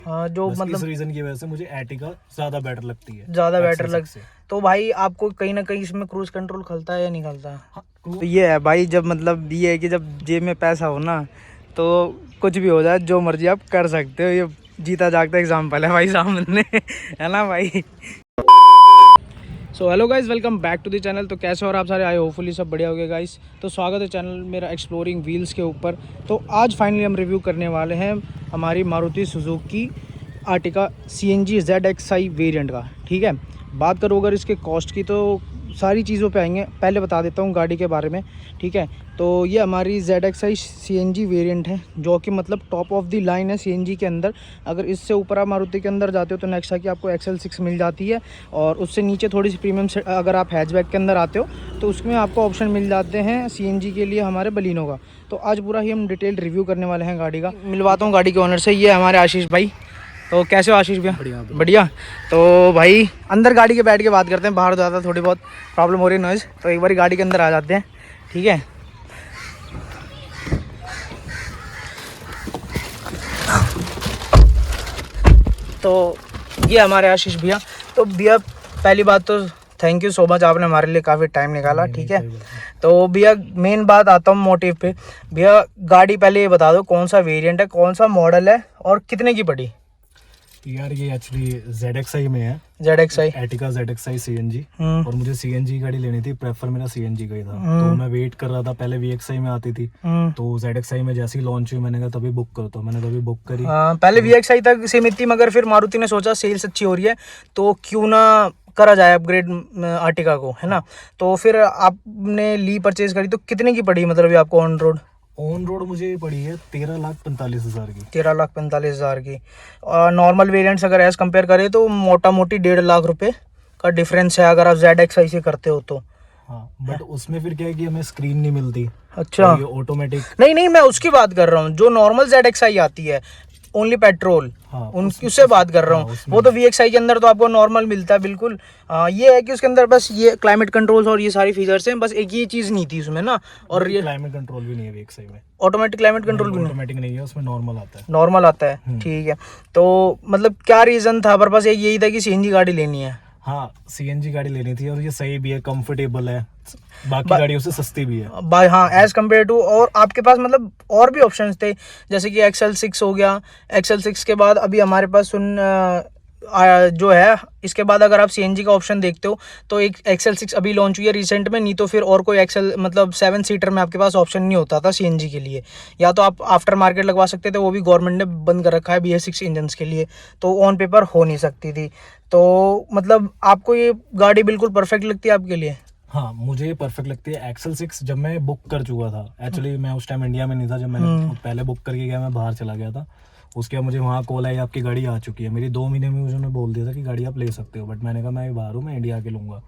हाँ, जो मतलब इस रीजन की वजह से मुझे एर्टिगा ज्यादा बेटर लगती है, ज्यादा बेटर लग से। तो भाई आपको कहीं ना कहीं इसमें क्रूज कंट्रोल खलता है या नहीं खलता? हाँ, तो ये है भाई, जब मतलब ये है कि जब जेब में पैसा हो ना तो कुछ भी हो जाए, जो मर्जी आप कर सकते हो। ये जीता जागता एग्जाम्पल है भाई सामने है ना भाई। So hello guys, welcome back to the channel. तो कैसे हो और आप सारे आए, होपफुली सब बढ़िया हो गए गाइस। तो स्वागत है चैनल मेरा एक्सप्लोरिंग व्हील्स के ऊपर। तो आज फाइनली हम रिव्यू करने वाले हैं हमारी Maruti Suzuki Ertiga CNG ZXi variant का। ठीक है, बात करो अगर इसके कॉस्ट की तो सारी चीज़ों पे आएंगे। पहले बता देता हूँ गाड़ी के बारे में, ठीक है। तो ये हमारी ZXi CNG वेरिएंट है, जो कि मतलब टॉप ऑफ द लाइन है CNG के अंदर। अगर इससे ऊपर आप मारुति के अंदर जाते हो तो नेक्सा की आपको XL6 मिल जाती है, और उससे नीचे थोड़ी सी प्रीमियम अगर आप हैचबैक के अंदर आते हो तो उसमें आपको ऑप्शन मिल जाते हैं CNG के लिए हमारे बलिनो का। तो आज पूरा ही हम डिटेल रिव्यू करने वाले हैं गाड़ी का। मिलवाता हूँ गाड़ी के ओनर से, ये हमारे आशीष भाई। तो कैसे हो आशीष भैया? बढ़िया बढ़िया। तो भाई अंदर गाड़ी के बैठ के बात करते हैं, बाहर ज़्यादा थोड़ी बहुत प्रॉब्लम हो रही है नॉइज़। तो एक बार गाड़ी के अंदर आ जाते हैं, ठीक है। तो ये हमारे आशीष भैया। तो भैया पहली बात तो थैंक यू सो मच, आपने हमारे लिए काफ़ी टाइम निकाला, ठीक है। तो भैया मेन बात आता हूँ मोटिव पे। भैया गाड़ी पहले ये बता दो कौन सा वेरिएंट है, कौन सा मॉडल है और कितने की पड़ी? यार ये एक्चुअली ZXi में है, ZXi एर्टिगा ZXi CNG। और मुझे CNG गाड़ी लेनी थी, प्रेफर मेरा CNG का ही था। तो मैं वेट कर रहा था, पहले VXi में आती थी, तो ZXi में जैसे ही लॉन्च हुई मैंने कहा तभी बुक करो, तो मैंने तभी बुक करी। पहले VXi तक सीमित थी, मगर फिर मारुति ने सोचा सेल्स अच्छी हो रही है तो क्यों ना करा जाए अपग्रेड आर्टिका को, है ना। तो फिर आपने ली परचेज करी, तो कितने की पड़ी मतलब ये आपको ऑन रोड? ऑन रोड मुझे पड़ी है 13,45,000 की। 13,45,000 की। नॉर्मल वेरिएंट्स अगर एज कंपेयर करें तो मोटा मोटी 1.5 लाख रुपए का डिफरेंस है अगर आप ZXi से करते हो तो। हाँ, बट उसमें फिर क्या है कि हमें स्क्रीन नहीं मिलती। अच्छा, ये ऑटोमेटिक। नहीं मैं उसकी बात कर रहा हूँ जो नॉर्मल ZXi आती है, ओनली पेट्रोल। हाँ, उनकी उससे बात कर रहा हूँ। वो तो VXi के अंदर तो आपको नॉर्मल मिलता है बिल्कुल। ये है कि उसके अंदर बस ये क्लाइमेट कंट्रोल्स और ये सारी फीचर्स हैं, बस एक ये चीज़ नहीं थी उसमें ना। और ये क्लाइमेट कंट्रोल भी नहीं है VXi में, ऑटोमेटिक क्लाइमेट कंट्रोल भी नहीं, ऑटोमेटिक नहीं है, उसमें नॉर्मल आता है। नॉर्मल आता है, ठीक है। तो मतलब क्या रीज़न था? पर बस यही था कि CNG गाड़ी लेनी है। हाँ, CNG गाड़ी लेनी थी, और ये सही भी है, कंफर्टेबल है, बाकी गाड़ियों से सस्ती भी है बाय। हाँ, एज कम्पेयर टू। और आपके पास मतलब और भी ऑप्शंस थे, जैसे कि XL6 हो गया। XL6 के बाद अभी हमारे पास जो है, इसके बाद अगर आप CNG का ऑप्शन देखते हो तो एक XL6 अभी लॉन्च हुई है रिसेंट में, नहीं तो फिर और कोई XL मतलब 7 सीटर में आपके पास ऑप्शन नहीं होता था CNG के लिए। या तो आप आफ्टर मार्केट लगवा सकते थे, वो भी गवर्नमेंट ने बंद कर रखा है BS6 इंजन्स के लिए, तो ऑन पेपर हो नहीं सकती थी। तो मतलब आपको ये गाड़ी बिल्कुल परफेक्ट लगती है आपके लिए? हाँ, मुझे ये परफेक्ट लगती है। XL6 जब मैं बुक कर चुका था, एक्चुअली मैं उस टाइम इंडिया में नहीं था, जब मैंने पहले बुक करके गया, मैं बाहर चला गया था। उसके बाद मुझे वहाँ कॉल आई, आपकी गाड़ी आ चुकी है। मेरी 2 महीने में उन्होंने बोल दिया था कि गाड़ी आप ले सकते हो, बट मैंने कहा मैं बाहर हूँ, मैं इंडिया आके लूँगा।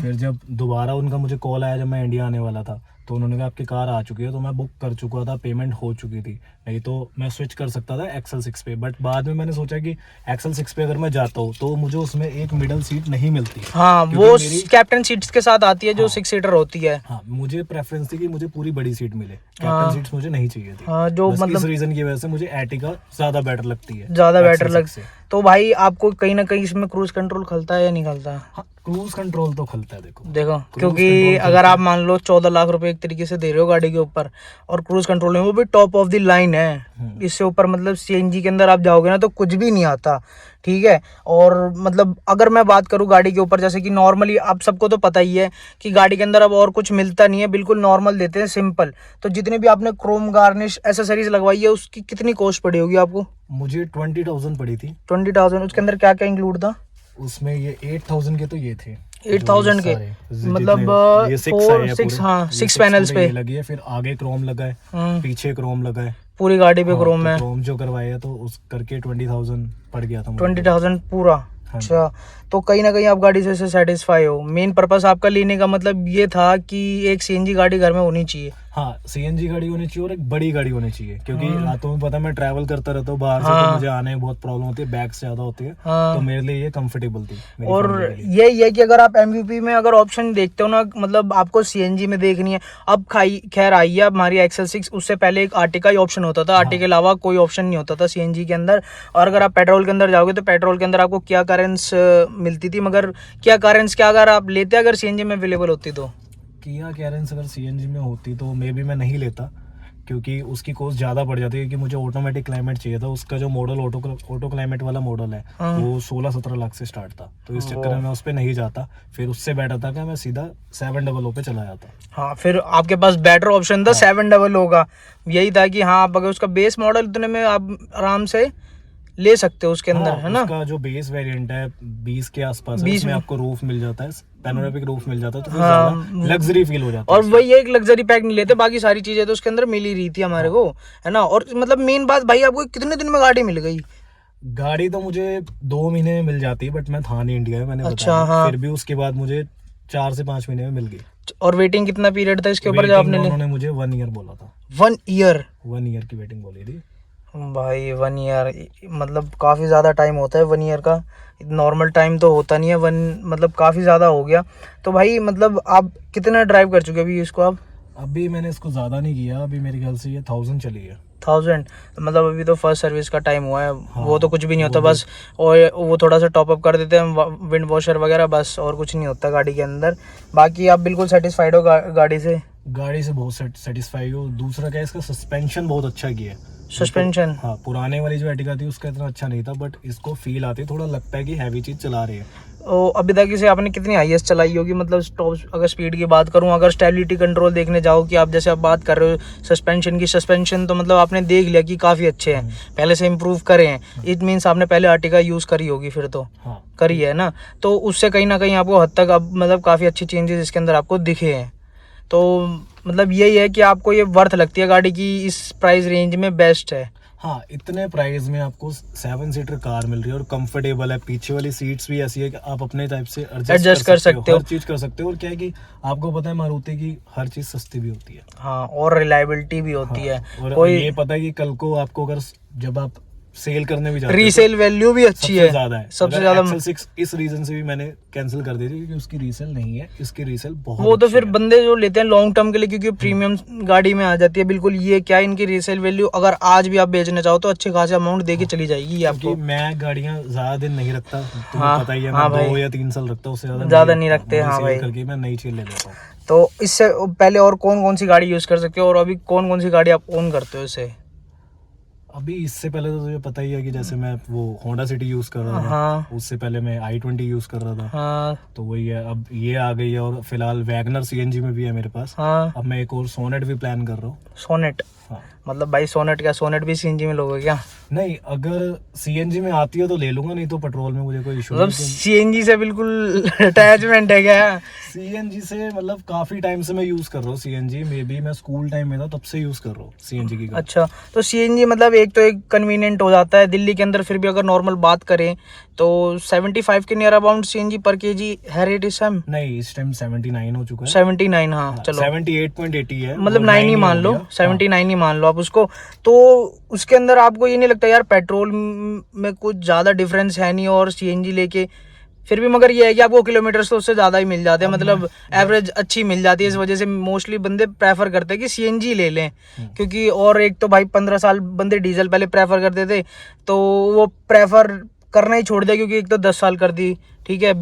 फिर जब दोबारा उनका मुझे कॉल आया जब मैं इंडिया आने वाला था, तो उन्होंने कहा आपकी कार आ चुकी है, तो मैं बुक कर चुका था, पेमेंट हो चुकी थी, नहीं तो मैं स्विच कर सकता था XL6 पे। बट बाद में मैंने सोचा कि XL6 पे अगर मैं जाता हूँ तो मुझे उसमें एक मिडल सीट नहीं मिलती। हाँ, वो कैप्टन सीट्स के साथ आती है जो 6 सीटर होती है। हाँ, मुझे प्रेफरेंस थी कि मुझे पूरी बड़ी सीट मिले, कैप्टन सीट्स मुझे नहीं चाहिए थी। हाँ, जो बस मतलब इस रीजन की वजह से मुझे एर्टिगा ज्यादा बेटर लगती है, ज्यादा बेटर XL6 लग। से। तो भाई आपको कहीं ना कहीं इसमें क्रूज कंट्रोल खलता है या नहीं खलता? हाँ, क्रूज कंट्रोल तो खलता है। देखो क्योंकि अगर आप मान लो 14 लाख रुपए एक तरीके से दे रहे हो गाड़ी के ऊपर, और क्रूज कंट्रोल में वो भी टॉप ऑफ द लाइन है, इससे ऊपर मतलब CNG के अंदर आप जाओगे ना तो कुछ भी नहीं आता, ठीक है। और मतलब अगर मैं बात करूँ गाड़ी के ऊपर, जैसे कि नॉर्मली आप सबको तो पता ही है कि गाड़ी के अंदर अब और कुछ मिलता नहीं है, बिल्कुल नॉर्मल देते हैं, सिंपल। तो जितने भी आपने क्रोम गार्निश एसेसरीज लगवाई है उसकी कितनी कॉस्ट पड़ी होगी आपको? मुझे 20,000 पड़ी थी। 20,000। उसके अंदर क्या क्या इंक्लूड था? उसमें ये 8,000 के तो ये थे, 8,000 के मतलब 4-6, हाँ 6 पैनल्स पे लगी है। फिर आगे क्रोम लगा है, पीछे क्रोम लगा है, पूरी गाड़ी पे क्रोम है। क्रोम जो करवाया तो उस करके 20,000 पड़ गया था मुझे। 20,000 पूरा। हाँ जी। अच्छा, तो कहीं ना कहीं आप गाड़ी से सेटिस्फाई हो। मेन पर्पस आपका लेने का मतलब ये था कि एक सीएनजी गाड़ी घर में होनी चाहिए। हाँ, सीएनजी गाड़ी होनी चाहिए और एक बड़ी गाड़ी होनी चाहिए, क्योंकि रातों में पता है मैं ट्रैवल करता रहता हूँ बाहर से, तो हाँ मुझे आने में बहुत प्रॉब्लम होती है, बैग्स ज्यादा होती है, हाँ। तो मेरे लिए ये कंफर्टेबल थी मेरी और फैमिली के लिए। यही है कि अगर आप एमयूपी में अगर ऑप्शन देखते हो ना, मतलब आपको सीएनजी में देखनी है। अब खाई खैर आई है अब हमारी एक्सेल 6, उससे पहले एक आरटी का ही ऑप्शन होता था, आरटी के अलावा कोई ऑप्शन नहीं होता था सीएनजी के अंदर। और अगर आप पेट्रोल के अंदर जाओगे तो पेट्रोल के अंदर आपको क्या करेंस मिलती थी, मगर क्या करेंस क्या अगर आप लेते अगर सीएनजी में अवेलेबल होती तो। किया कैरेंस अगर सीएनजी में होती तो मे बी मैं नहीं लेता, क्योंकि उसकी कॉस्ट ज़्यादा पड़ जाती है, क्योंकि मुझे ऑटोमेटिक क्लाइमेट चाहिए था। उसका जो मॉडल ऑटो क्लाइमेट वाला मॉडल है वो 16-17 लाख से स्टार्ट था, तो इस चक्कर में मैं उस पर नहीं जाता। फिर उससे बेटर था कि मैं सीधा 700 पे चला जाता। हाँ, फिर आपके पास बेटर ऑप्शन था 700 होगा। यही था कि हाँ, आप अगर उसका बेस मॉडल इतने में आप आराम से ले सकते हो उसके अंदर, हाँ, है ना। उसका जो बेस वेरिएंट है 20 के आसपास है, 20 उसमें में। आपको रूफ मिल जाता है, पैनोरामिक रूफ मिल जाता है, तो फिर हाँ, ज्यादा लग्जरी फील हो जाता है और उसमें। वही एक लग्जरी पैक नहीं लेते, बाकी सारी चीजें तो उसके अंदर मिल ही रही थी हमारे को, है ना। और मतलब मेन बात भाई, आपको कितने दिन में गाड़ी मिल गई। गाड़ी तो मुझे 2 महीने में मिल जाती है, बट मैं था नहीं इंडिया में, मैंने अच्छा, बताया। हाँ। फिर भी उसके बाद मुझे 4 से 5 महीने में मिल गई। और वेटिंग कितना पीरियड था इसके ऊपर जब वेटिंग आपने ले। उन्होंने मुझे 1 ईयर बोला था, 1 ईयर। 1 ईयर की वेटिंग बोली थी। भाई 1 ईयर मतलब काफ़ी ज़्यादा टाइम होता है 1 ईयर का। नॉर्मल टाइम तो होता नहीं है वन, मतलब काफ़ी ज़्यादा हो गया। तो भाई मतलब आप कितना ड्राइव कर चुके अभी इसको आप। अभी मैंने इसको ज़्यादा नहीं किया, अभी मेरे ख्याल से ये 1000 चली है। 1000, मतलब अभी तो फर्स्ट सर्विस का टाइम हुआ है। हाँ, वो तो कुछ भी नहीं होता, वो बस और वो थोड़ा सा टॉपअप कर देते हैं विंड वॉशर वगैरह, बस और कुछ नहीं होता गाड़ी के अंदर। बाकी आप बिल्कुल सेटिस्फाइड हो गाड़ी से। गाड़ी से बहुत सेटिस्फाई हो। दूसरा क्या है, इसका सस्पेंशन बहुत अच्छा किया है। सस्पेंशन। हाँ, पुराने वाली जो एटिका थी उसका इतना अच्छा नहीं था, बट इसको फील आती है, थोड़ा लगता है कि हैवी चीज चला रही है। तो अभी तक इसे आपने कितनी हाईएस्ट चलाई होगी, मतलब टॉप अगर स्पीड की बात करूं, अगर स्टेबिलिटी कंट्रोल देखने जाओ कि आप जैसे आप बात कर रहे हो सस्पेंशन की, सस्पेंशन तो मतलब आपने देख लिया कि काफ़ी अच्छे हैं, पहले से इम्प्रूव करे हैं। इट मीन्स आपने पहले आर्टिका यूज़ करी होगी फिर तो। हाँ, करी है ना, तो उससे कहीं ना कहीं आपको हद तक अब मतलब काफ़ी अच्छी चेंजेस इसके अंदर आपको दिखे हैं। तो मतलब यही है कि आपको ये वर्थ लगती है गाड़ी की, इस प्राइस रेंज में बेस्ट है। हाँ, इतने प्राइस में आपको 7 सीटर कार मिल रही है और कंफर्टेबल है। पीछे वाली सीट्स भी ऐसी है कि आप अपने टाइप से एडजस्ट कर सकते हो, हर चीज कर सकते हो। और क्या है कि आपको पता है मारुति की हर चीज सस्ती भी होती है। हाँ, और रिलायबिलिटी भी होती है। और कोई ये पता है कि कल को आपको अगर जब आप सेल करने भी जाते हो रीसेल वैल्यू भी अच्छी सबसे है, ज्यादा है। सबसे अगर ज्यादा। एक्सेल 6 इस रीजन से भी मैंने कैंसिल कर दी थी, क्योंकि उसकी रीसेल नहीं है, इसकी रीसेल बहुत वो तो अच्छी फिर है। बंदे जो लेते हैं लॉन्ग टर्म के लिए, क्योंकि प्रीमियम गाड़ी में आ जाती है बिल्कुल। ये क्या इनकी रीसेल वैल्यू अगर आज भी आप बेचना चाहो तो अच्छे खासे अमाउंट दे के चली जाएगी ये आपको। क्योंकि मैं गाड़ियां ज्यादा दिन नहीं रखता, तुम्हें हाँ, पता ही है। हाँ मैं भाई, 2 या 3 साल रखता हूँ, उससे ज्यादा नहीं रखते। हाँ सेल भाई, करके मैं नई चीज ले लेता हूँ। तो इससे पहले और कौन कौन सी गाड़ी यूज कर सकते हो, और अभी कौन कौन सी गाड़ी आप ओन करते हो इसे। अभी इससे पहले तो तुझे पता ही है कि जैसे मैं वो होंडा सिटी यूज कर रहा था। हाँ उससे पहले मैं i20 यूज कर रहा था। हाँ तो वही है, अब ये आ गई है। और फिलहाल वैगनर सीएनजी में भी है मेरे पास। हाँ। अब मैं एक और सोनेट भी प्लान कर रहा हूँ। सोनेट, हाँ, मतलब भाई सोनेट क्या, सोनेट भी सीएनजी में लोगे क्या। नहीं, अगर सीएनजी में आती है तो ले लूंगा, नहीं तो पेट्रोल में मुझे कोई इशू मतलब नहीं। सीएनजी से बिल्कुल अटैचमेंट है क्या। सीएनजी से मतलब काफी टाइम से मैं यूज कर रहा हूँ सीएनजी। मे बी मैं स्कूल टाइम में था तब से यूज कर रहा हूँ सीएनजी की गाड़ी। अच्छा, तो सीएनजी मतलब एक तो एक कन्वीनियंट हो जाता है दिल्ली के अंदर। फिर भी अगर नॉर्मल बात करें तो 75 के नियर अबाउंट सीएनजी पर केजी है रेट इस टाइम। नहीं, इस टाइम 79 हो चुका है। 79, हाँ चलो 78.80 है, मतलब वो 9 ही 9 मान हो लो, गया। 79 ही मान लो आप उसको। तो उसके अंदर आपको ये नहीं लगता यार पेट्रोल में कुछ ज़्यादा डिफरेंस है नहीं, और सीएनजी लेके फिर भी, मगर ये है कि आपको किलोमीटर्स तो उससे ज़्यादा ही मिल जाते हैं, मतलब एवरेज अच्छी मिल जाती है। इस वजह से मोस्टली बंदे प्रेफर करते हैं कि सीएनजी ले लें, क्योंकि और एक तो भाई 15 साल बंदे डीजल पहले प्रेफर करते थे, तो वो प्रेफर करना ही छोड़ दिया, क्योंकि एक तो 10 साल कर दी, ठीक है,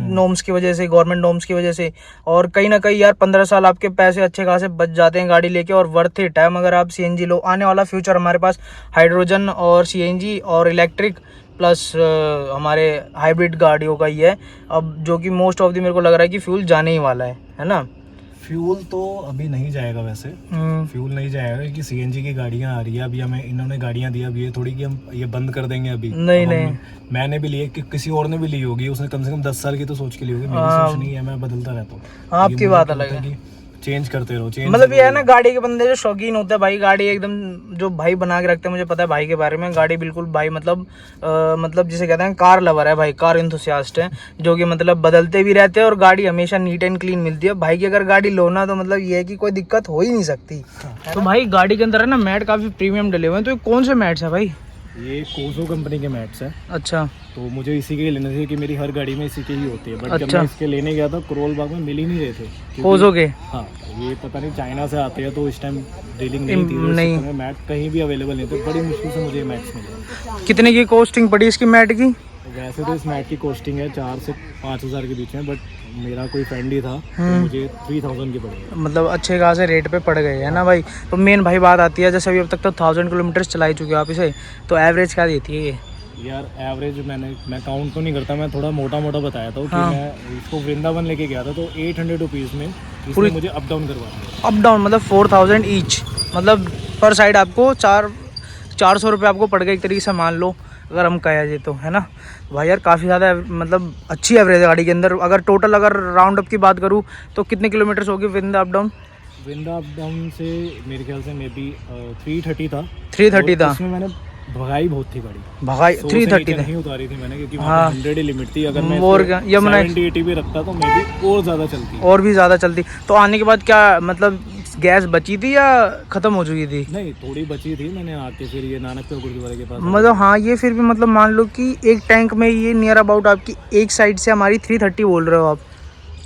नॉर्म्स की वजह से, गवर्नमेंट नॉर्म्स की वजह से। और कहीं ना कहीं यार 15 साल आपके पैसे अच्छे खासे बच जाते हैं गाड़ी लेके, और वर्थ इट है अगर आप सीएनजी लो। आने वाला फ्यूचर हमारे पास हाइड्रोजन और सीएनजी और इलेक्ट्रिक प्लस हमारे हाइब्रिड गाड़ियों का ही है अब, जो कि मोस्ट ऑफ दी मेरे को लग रहा है कि फ्यूल जाने ही वाला है ना। फ्यूल तो अभी नहीं जाएगा वैसे। फ्यूल नहीं जाएगा क्योंकि सीएनजी की गाड़ियां आ रही है। अभी हमें इन्होंने गाड़ियां दी, अब ये थोड़ी कि हम ये बंद कर देंगे अभी। नहीं अब नहीं, मैंने भी लिए कि किसी और ने भी ली होगी, उसने कम से कम 10 साल की तो सोच के ली होगी। मेरी सोच नहीं है, मैं बदलता रहता हूँ। आपकी बात अलग है। चेंज करते रहो। चेंज मतलब ये है ना, गाड़ी के बंदे जो शौकीन होते हैं भाई, गाड़ी एकदम जो भाई बना के रखते हैं, मुझे पता है भाई के बारे में, गाड़ी बिल्कुल भाई मतलब जिसे कहते हैं कार लवर है भाई, कार इंथुसियास्ट है, जो कि मतलब बदलते भी रहते हैं और गाड़ी हमेशा नीट एंड क्लीन मिलती है भाई की। अगर गाड़ी लो ना तो मतलब ये है कि कोई दिक्कत हो ही नहीं सकती। तो भाई गाड़ी के अंदर है ना मैट काफी प्रीमियम डले हुए हैं, तो ये कौन से मैट्स है भाई? ये कोसो कंपनी के मैट्स है। अच्छा, तो मुझे इसी के लेने थे कि मेरी हर गाड़ी में इसी के ही होती है, बट जब अच्छा। मैं इसके लेने गया था करोल बाग में मिल ही नहीं रहे थे क्योंकि- कोसो के? हाँ, ये पता नहीं चाइना से आते हैं तो इस टाइम डीलिंग नहीं थी, नहीं। तो मैट कहीं भी अवेलेबल नहीं थे, बड़ी मुश्किल से मुझे ये मैट्स मिले। कितने की कॉस्टिंग पड़ी इसकी मैट की? वैसे तो इस मैट की कॉस्टिंग है 4 से 5 हज़ार के बीच में, बट मेरा कोई फ्रेंड ही था तो मुझे 3000 की पड़ी। मतलब अच्छे खासे रेट पे पड़ गए है ना भाई। तो मेन भाई बात आती है, जैसे अभी अब तक तो 1000 किलोमीटर चलाई चुके हो आप इसे, तो एवरेज क्या देती है ये? यार एवरेज मैं काउंट तो नहीं करता, मैं थोड़ा मोटा बताया था कि हाँ। मैं इसको वृंदावन लेके गया था तो 800 रुपीज़ में इसने मुझे अप डाउन करवा दिया। अप डाउन मतलब 4000 ईच, मतलब पर साइड आपको 400 रुपये आपको पड़ गए एक तरीके से, मान लो अगर हम कहा जाए तो, है ना भाई। यार काफ़ी ज़्यादा मतलब अच्छी एवरेज है गाड़ी के अंदर। अगर टोटल अगर राउंड अप की बात करूँ तो कितने किलोमीटर्स होगी वृंदा अप डाउन? वृंदा अप डाउन से मेरे ख्याल से मे बी 330 था। 330 था? इसमें मैंने भगाई बहुत थी गाड़ी, भगाई 330 नहीं उतारी थी मैंने क्योंकि हाँ। 100 ही लिमिट थी। अगर मैं और क्या, यमुना 70-80 भी रखता तो मे बी और ज़्यादा चलती। और भी ज़्यादा चलती। तो आने के बाद क्या मतलब गैस बची थी या ख़त्म हो चुकी थी? नहीं, थोड़ी बची थी, मैंने आके फिर ये नानक चौक गुरुद्वारे के पास मतलब हाँ, ये फिर भी मतलब मान लो कि एक टैंक में ये नियर अबाउट आपकी एक साइड से हमारी 330 बोल रहे हो आप,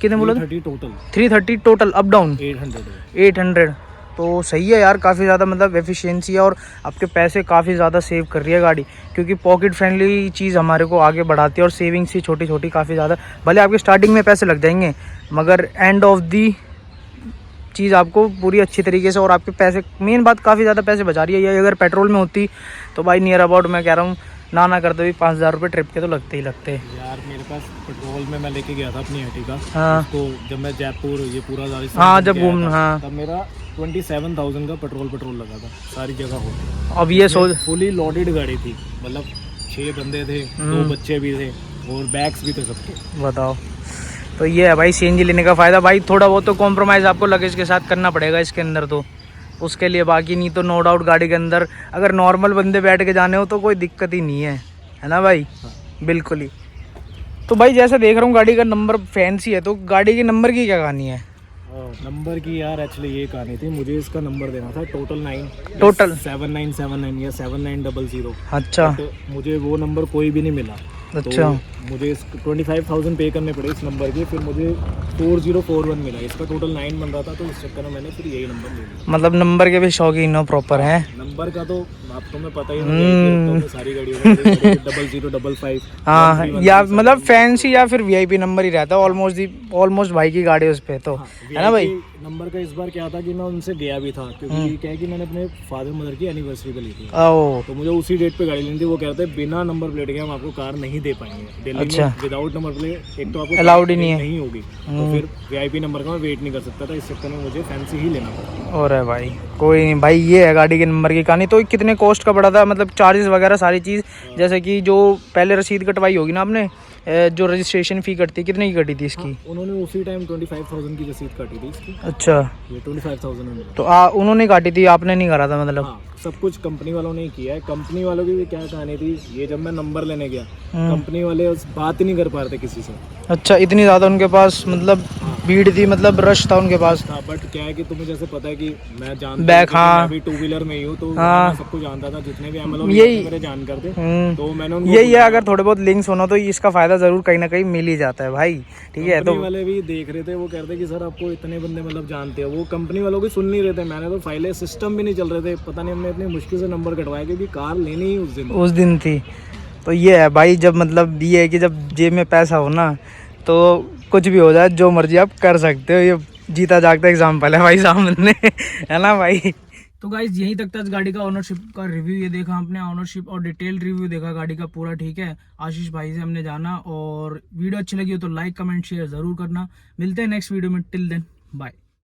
कितने बोलो? 330 टोटल। 330 टोटल अप डाउन 800 तो सही है यार, काफ़ी ज़्यादा मतलब एफिशिएंसी है और आपके पैसे काफ़ी ज़्यादा सेव कर रही है गाड़ी, क्योंकि पॉकेट फ्रेंडली चीज़ हमारे को आगे बढ़ाती है और सेविंग्स ही छोटी छोटी काफ़ी ज़्यादा, भले आपके स्टार्टिंग में पैसे लग जाएंगे मगर एंड ऑफ दी चीज़ आपको पूरी अच्छी तरीके से, और आपके पैसे, मेन बात काफ़ी ज़्यादा पैसे बचा रही है। ये अगर पेट्रोल में होती तो भाई नियर अबाउट मैं कह रहा हूँ ना करते भी 5000 रुपये ट्रिप के तो लगते ही लगते। यार मेरे पास पेट्रोल में मैं लेके गया था अपनी अर्टिगा, हाँ तो जब मैं जयपुर ये पूरा राजस्थान हाँ, घूम जब के आया घूम था, हाँ, तब मेरा 27,000 का पेट्रोल लगा था सारी जगह हो। अब ये सोच, फुली लोडेड गाड़ी थी, मतलब 6 बंदे थे, 2 बच्चे भी थे और बैग्स भी थे सबके। बताओ। तो ये है भाई सीएनजी लेने का फ़ायदा भाई, थोड़ा बहुत तो कॉम्प्रोमाइज़ आपको लगेज के साथ करना पड़ेगा इसके अंदर तो उसके लिए, बाकी नहीं तो नो डाउट गाड़ी के अंदर अगर नॉर्मल बंदे बैठ के जाने हो तो कोई दिक्कत ही नहीं है ना भाई? बिल्कुल ही। तो भाई जैसे देख रहा हूँ गाड़ी का नंबर फैंसी है, तो गाड़ी के नंबर की क्या कहानी है? नंबर की यार एक्चुअली ये कहानी थी, मुझे इसका नंबर देना था टोटल 7979 या 7900। अच्छा, तो मुझे वो नंबर कोई भी नहीं मिला। अच्छा, तो मुझे 25,000 पे करने पड़े इस नंबर के, फिर मुझे 4041 मिला। इसका टोटल 9 बन रहा था, तो इस चक्कर में मैंने फिर यही नंबर ले लिया। मतलब नंबर के भी शौकीन हो प्रॉपर हैं। नंबर का तो आपको मैं पता ही है, सारी गाड़ियों में 0055। हाँ, या मतलब फैंसी या फिर वीआईपी नंबर ही रहता है ऑलमोस्ट भाई की गाड़ी उस पे तो, है ना भाई? नंबर का इस बार क्या था कि मैं उनसे गया भी था, क्योंकि क्या है कि मैंने अपने फादर मदर की एनिवर्सरी पे ली थी, ओ तो मुझे उसी डेट पे गाड़ी लेनी थी। वो कह रहे थे बिना नंबर प्लेट के हम आपको कार नहीं दे पाएंगे दिल्ली में, विदाउट नंबर प्लेट एक तो आपको अलाउड ही नहीं होगी। तो फिर वीआईपी नंबर का मैं वेट नहीं कर सकता था, इस चक्कर में मुझे फैंसी ही लेना पड़ा। और है भाई, कोई नहीं भाई, ये है गाड़ी के नंबर की कहानी। तो कितने कॉस्ट का पड़ा था, मतलब चार्जेस वगैरह सारी चीज़, जैसे कि जो पहले रसीद कटवाई होगी ना आपने, जो रजिस्ट्रेशन फ़ी कटती है, कितने की कटी थी इसकी? उन्होंने उसी टाइम 25,000 की रसीद काटी थी इसकी। अच्छा, ये 25,000 में तो उन्होंने काटी थी, आपने नहीं करा था मतलब? हाँ, सब कुछ कंपनी वालों ने ही किया है। कंपनी वालों की भी क्या कहानी थी, ये जब मैं नंबर लेने गया कंपनी वाले बात ही नहीं कर पा रहे थे किसी से। अच्छा, इतनी ज़्यादा उनके पास मतलब भीड़ थी, मतलब रश था उनके पास। हाँ, बट क्या है कि तुम्हें जैसे पता है कि मैं जानता बैक, हूँ हाँ, मैं भी 2 व्हीलर में ही हूँ, तो हाँ, मैं सबको जानता था, जितने भी एमएलओ यही मेरे जानकार थे, तो मैंने उनको यही है, अगर थोड़े बहुत लिंक्स होना तो इसका फ़ायदा ज़रूर कहीं ना कहीं मिल ही जाता है भाई, ठीक है? तो कंपनी वाले भी देख रहे थे, वो कह रहे थे कि सर आपको इतने बंदे मतलब जानते हो, वो कंपनी वालों की सुन नहीं रहे थे। मैंने तो फाइलें सिस्टम भी नहीं चल रहे थे, पता नहीं हमने इतनी मुश्किल से नंबर कटवाया, क्योंकि कार लेनी ही उस दिन थी। तो ये है भाई, जब मतलब ये है कि जब जेब में पैसा हो ना तो कुछ भी हो जाए, जो मर्जी आप कर सकते हो। ये जीता जागता एग्जाम्पल है भाई सामने, है ना भाई? तो गाइज यहीं तक था इस गाड़ी का ऑनरशिप का रिव्यू। ये देखा हमने ऑनरशिप और डिटेल रिव्यू देखा गाड़ी का पूरा, ठीक है? आशीष भाई से हमने जाना, और वीडियो अच्छी लगी हो तो लाइक कमेंट शेयर ज़रूर करना। मिलते हैं नेक्स्ट वीडियो में, टिल देन बाय।